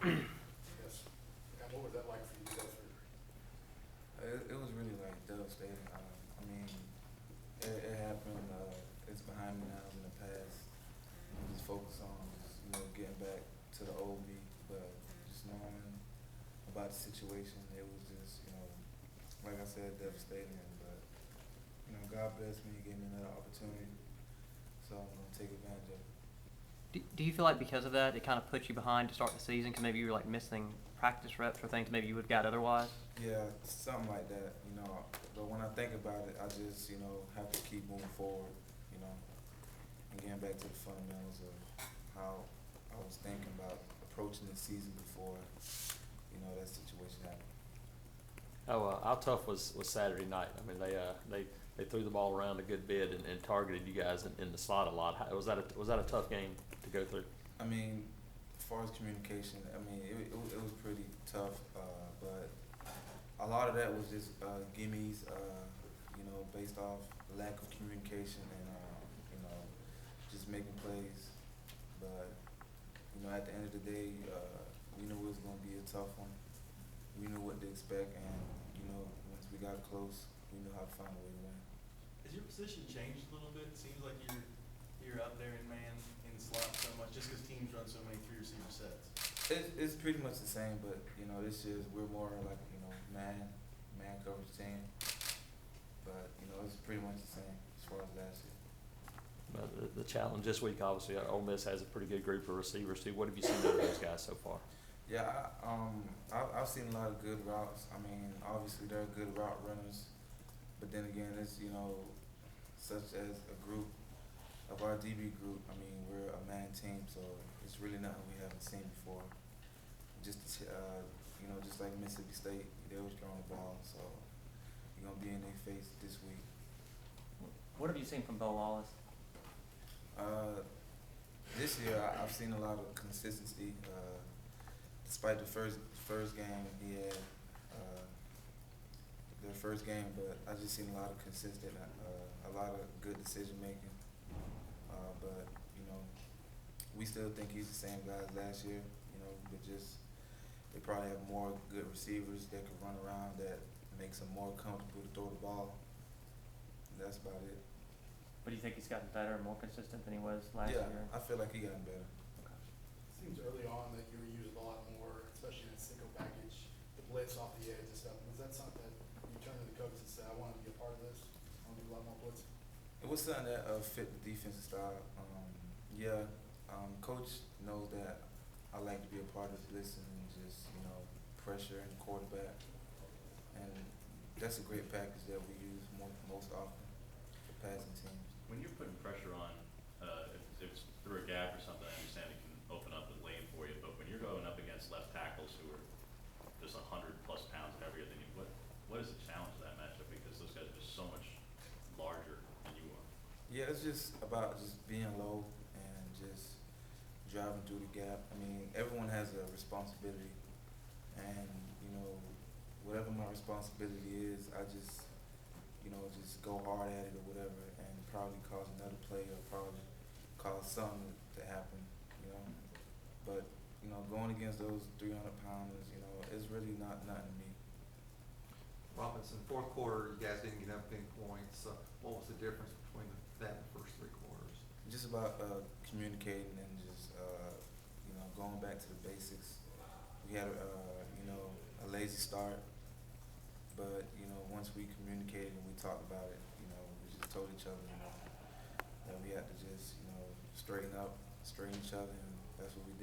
Yes. And what was that like for you to go through? It was really like devastating. I mean, it happened. It's behind me now. It's in the past. Just focus on just getting back to the old me, but just knowing about the situation, it was just like I said, devastating. But God blessed me. He gave me another opportunity, so I'm gonna take advantage of it. Do you feel like because of that, it kind of put you behind to start the season? Because maybe you were like missing practice reps or things maybe you would have got otherwise? Yeah, something like that. But when I think about it, I just have to keep moving forward. You know, and getting back to the fundamentals of how I was thinking about approaching the season before that situation happened. How tough was Saturday night? I mean, they threw the ball around a good bit and targeted you guys in the slot a lot. Was that a tough game to go through? I mean, as far as communication, I mean, it was pretty tough, but a lot of that was just gimmies, based off lack of communication and just making plays. But at the end of the day, we knew it was going to be a tough one. We knew what to expect, and once we got close, we knew how to find a way to win. Has your position changed a little bit? It seems like you're out there in man in slot so much, just because teams run so many 3 receiver sets. It's pretty much the same, but this year we're more like man coverage team. But it's pretty much the same as far as last year. But the challenge this week, obviously, Ole Miss has a pretty good group of receivers too. What have you seen out of those guys so far? Yeah, I've seen a lot of good routes. I mean, obviously they're good route runners, but then again, it's such as a group of our DB group. I mean, we're a man team, so it's really nothing we haven't seen before. Just just like Mississippi State, they always throwing the ball, so you're gonna be in their face this week. What have you seen from Bo Wallace? This year I've seen a lot of consistency. Despite the first game he had, their first game, but I just seen a lot of consistent, a lot of good decision making. But we still think he's the same guy as last year. But just they probably have more good receivers that can run around that makes them more comfortable to throw the ball. And that's about it. But do you think he's gotten better and more consistent than he was last Yeah, year? I feel like he gotten better. It seems early on that you were used a lot more, especially in a single package, the blitz off the edge and stuff. Was that something that you turned to the coaches and said, I want to be a part of this? I want to do a lot more blitz? It was something that fit the defensive style. Coach knows that I like to be a part of blitzing and just pressure and quarterback, and that's a great package that we use most often for passing teams. When you're putting pressure on, if it's through a gap or something, I understand it can open up the lane for you, but when you're going up against left tackles who are just 100+ pounds heavier than you, what is the challenge of that matchup? Because those guys are just so much larger than you are. Yeah, it's just about just being low and just driving through the gap. I mean, everyone has a responsibility, and whatever my responsibility is, I just just go hard at it or whatever, and probably cause another play or probably cause something to happen. But going against those 300-pounders, it's really not nothing to me. Robinson, fourth quarter, you guys didn't get up any points. What was the difference between that and the first 3 quarters? Just about communicating and just going back to the basics. We had a lazy start, but once we communicated and we talked about it, we just told each other that we had to just straighten up, straighten each other, and that's what we did.